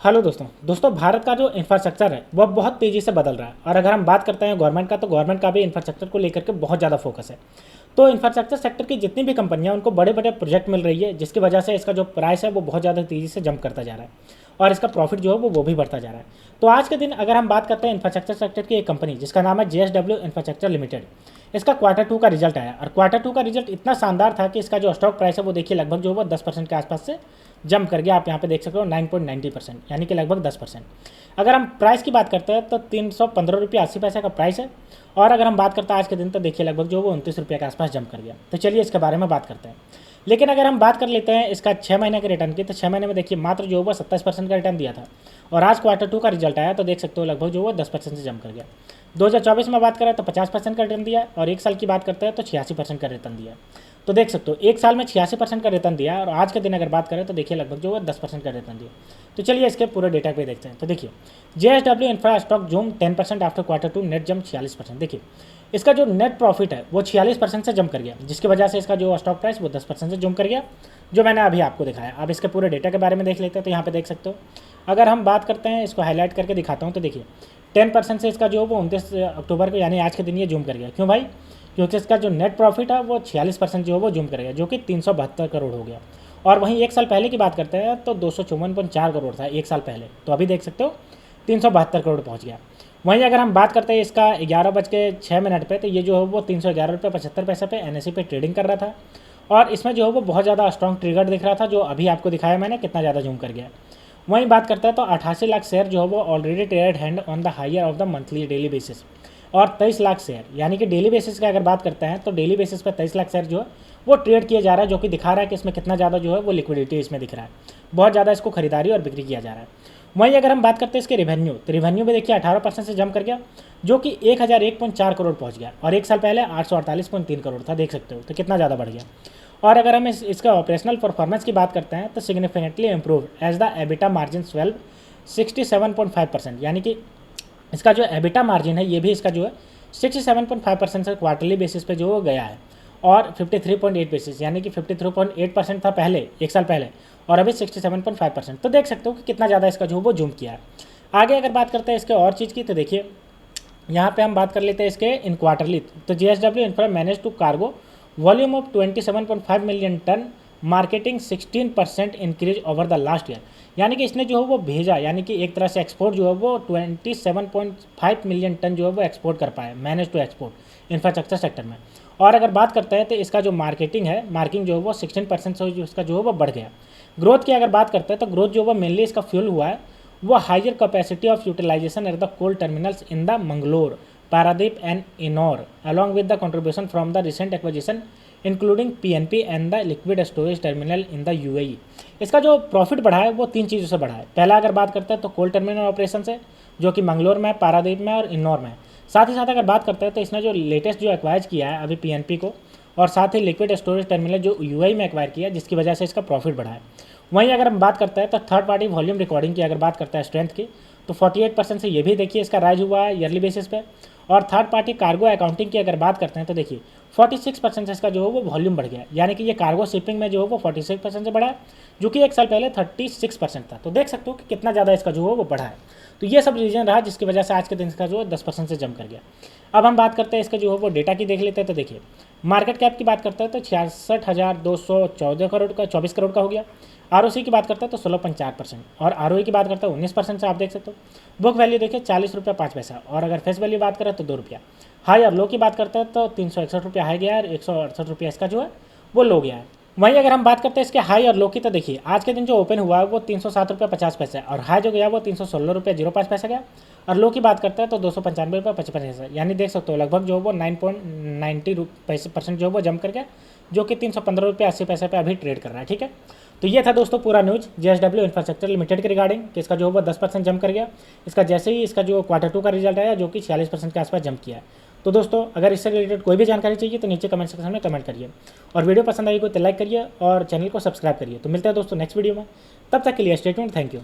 Hello दोस्तों भारत का जो इंफ्रास्ट्रक्चर है वह बहुत तेज़ी से बदल रहा है। और अगर हम बात करते हैं गवर्नमेंट का, तो गवर्नमेंट का भी इंफ्रास्ट्रक्चर को लेकर के बहुत ज़्यादा फोकस है। तो इंफ्रास्ट्रक्चर सेक्टर की जितनी भी कंपनियां, उनको बड़े बड़े प्रोजेक्ट मिल रही है, जिसकी वजह से इसका जो प्राइस है वो बहुत ज़्यादा तेज़ी से जंप करता जा रहा है और इसका प्रॉफिट जो है वो भी बढ़ता जा रहा है। तो आज के दिन अगर हम बात करते हैं इंफ्रास्ट्रक्चर सेक्टर की एक कंपनी जिसका नाम है JSW इंफ्रास्ट्रक्चर लिमिटेड, इसका क्वार्टर 2 का रिजल्ट आया और क्वार्टर 2 का रिजल्ट इतना शानदार था कि इसका जो स्टॉक प्राइस है वो देखिए लगभग जो है 10% के आसपास से जंप कर गया। आप यहाँ पे देख सकते हो 9.90%, यानी कि लगभग 10%। अगर हम प्राइस की बात करते हैं तो 315 रुपये 80 पैसे का प्राइस है। और अगर हम बात करते हैं आज के दिन, तो देखिए लगभग जो वो 29 रुपये के आसपास जंप कर गया। तो चलिए इसके बारे में बात करते हैं। लेकिन अगर हम बात कर लेते हैं इसका 6 महीने के रिटर्न की, तो 6 महीने में देखिए मात्र जो वो 27% का रिटर्न दिया था और आज क्वार्टर 2 का रिजल्ट आया तो देख सकते हो लगभग जो वो 10% से जंप कर गया। 2024 में बात करें तो 50% का रिटर्न दिया और एक साल की बात करते हैं तो 86% का रिटर्न दिया। तो देख सकते हो एक साल में 86% का रिटर्न दिया और आज के दिन अगर बात करें तो देखिए लगभग जो है 10% का रिटर्न दिया। तो चलिए इसके पूरे डेटा पे देखते हैं। तो देखिए JSW infra stock zoom 10% after quarter 2, net jump 46%। देखिए इसका जो नेट प्रॉफिट है वो 46% से जंप कर गया, जिसकी वजह से इसका जो स्टॉक प्राइस वो 10% से जंप कर गया, जो मैंने अभी आपको दिखाया। अब इसके पूरे डेटा के बारे में देख लेते हैं। तो यहाँ पे देख सकते हो, अगर हम बात करते हैं, इसको हाईलाइट करके दिखाता हूँ, तो देखिए 10% से इसका जो वो 29 अक्टूबर को यानी आज के दिन ये जूम कर गया। क्यों भाई? क्योंकि इसका जो नेट प्रॉफिट है वो 46% जो है वो जूम कर गया, जो कि 372 करोड़ हो गया। और वहीं एक साल पहले की बात करते हैं तो 254.4 करोड़ था एक साल पहले, तो अभी देख सकते हो 372 करोड़ पहुँच गया। वहीं अगर हम बात करते हैं इसका 11:06 पे, तो ये जो है वो 311 रुपये 75 पैसे पे NSE पे ट्रेडिंग कर रहा था। और इसमें जो है वो बहुत ज़्यादा स्ट्रॉन्ग ट्रिगर दिख रहा था, जो अभी आपको दिखाया मैंने कितना ज़्यादा जूम कर गया। वहीं बात करते हैं तो 88 लाख शेयर जो है वो already traded hand on the higher of the monthly daily basis, और 23 लाख शेयर, यानी कि डेली बेसिस का अगर बात करते हैं तो डेली बेसिस पर 23 लाख शेयर जो है वो ट्रेड किया जा रहा है, जो कि दिखा रहा है कि इसमें कितना ज़्यादा जो है वो लिक्विडिटी इसमें दिख रहा है, बहुत ज़्यादा इसको खरीदारी और बिक्री किया जा रहा है। वहीं अगर हम बात करते हैं इसके रेवेन्यू, तो रेवेन्यू में देखिए 18% से जंप कर गया, जो कि 1001.4 करोड़ पहुंच गया और एक साल पहले 848.3 करोड़ था। देख सकते हो तो कितना ज़्यादा बढ़ गया। और अगर हम इसका ऑपरेशनल परफॉर्मेंस की बात करते हैं तो significantly improve as the EBITDA margin 67.5%, यानी कि इसका जो एबिटा मार्जिन है ये भी इसका जो है 67.5% से क्वार्टरली बेसिस पे जो गया है, और 53.8 बेसिस, यानी कि 53.8% था पहले एक साल पहले, और अभी 67.5%। तो देख सकते हो कि कितना ज़्यादा इसका जो वो जूम किया है। आगे अगर बात करते हैं इसके और चीज़ की, तो देखिए यहाँ पे हम बात कर लेते हैं इसके इन क्वार्टरली। तो JSW infra manage to cargo volume of 27.5 million tonne, marketing 16% increase over the last year, यानी कि इसने जो है वो भेजा, यानी कि एक तरह से एक्सपोर्ट जो है वो 27.5 मिलियन टन जो है वो एक्सपोर्ट कर पाए, manage to export infrastructure sector में। और अगर बात करते हैं तो इसका जो मार्केटिंग है, मार्किंग जो है वो 16% से जो इसका जो है वो बढ़ गया। ग्रोथ की अगर बात करते हैं तो ग्रोथ जो वो मेनली इसका फ्यूल हुआ है वो higher capacity of utilization at the coal terminals in the Mangalore, Paradip and Ennore, along with the contribution from the recent acquisition including PNP and the liquid storage terminal in the UAE। इसका जो profit बढ़ा है वो 3 चीज़ों से बढ़ा है। पहला अगर बात करते हैं तो कोल टर्मिनल ऑपरेशन से, जो कि मंगलोर में, पारादीप में और इन्नौर में। साथ ही साथ अगर बात करते हैं तो इसने जो लेटेस्ट जो एक्वायर किया है अभी PNP को, और साथ ही लिक्विड स्टोरेज टर्मिनल जो UAE में एक्वायर किया, जिसकी वजह से इसका प्रॉफिट बढ़ा है। वहीं अगर हम बात करते हैं तो थर्ड पार्टी वॉल्यूम रिकॉर्डिंग की अगर बात करते हैं स्ट्रेंथ की, तो 48% से ये भी देखिए इसका राइज हुआ है ईयरली बेसिस पे। और थर्ड पार्टी कार्गो अकाउंटिंग की अगर बात करते हैं तो देखिए 46% से इसका जो है वो वॉल्यूम बढ़ गया, यानी कि ये कार्गो शिपिंग में जो है वो 46% से बढ़ा है, जो कि एक साल पहले 36% था। तो देख सकते हो कि कितना ज़्यादा इसका जो है वो बढ़ा है। तो ये सब रीजन रहा जिसकी वजह से आज के दिन इसका जो है 10% से जंप कर गया। अब हम बात करते हैं इसका जो है वो डेटा की देख लेते हैं। तो देखिए मार्केट कैप की बात करते हैं तो 66,214 करोड़ का 24 करोड़ का हो गया। ROC की बात करते हैं तो 16.4%, और ROE की बात करते हैं 19% से। आप देख सकते हो बुक वैल्यू देखिए 40 रुपये 5 पैसा, और अगर फेस वैल्यू बात करें तो 2 रुपया। हाई और लो की बात करते हैं तो 361 रुपया हाई गया है और 168 रुपया इसका जो है वो लो गया है। वहीं अगर हम बात करते हैं इसके हाई और लो की, तो देखिए आज के दिन जो ओपन हुआ है वो 307 रुपये 50 पैसे, और हाई जो गया वो 316 रुपये 05 पैसा गया, और लो की बात करते हैं तो 295 रुपये 55 पैसा, यानी देख सकते हो लगभग जो वो 9.90% जो है वो जंप कर गया, जो कि 315 रुपये 80 पैसे पे अभी ट्रेड कर रहा है। ठीक है, तो ये था दोस्तों पूरा न्यूज़ JSW इंफ्रास्ट्रक्चर लिमिटेड के रिगार्डिंग कि इसका जो है वो 10% जंप कर गया। इसका जैसे ही इसका जो क्वार्टर 2 का रिजल्ट आया, जो कि 46% के आसपास जंप किया है। तो दोस्तों अगर इससे रिलेटेड कोई भी जानकारी चाहिए तो नीचे कमेंट सेक्शन में कमेंट करिए, और वीडियो पसंद आई को तो लाइक करिए और चैनल को सब्सक्राइब करिए। तो मिलते हैं दोस्तों नेक्स्ट वीडियो में, तब तक के लिए स्टे ट्यून्ड, थैंक यू।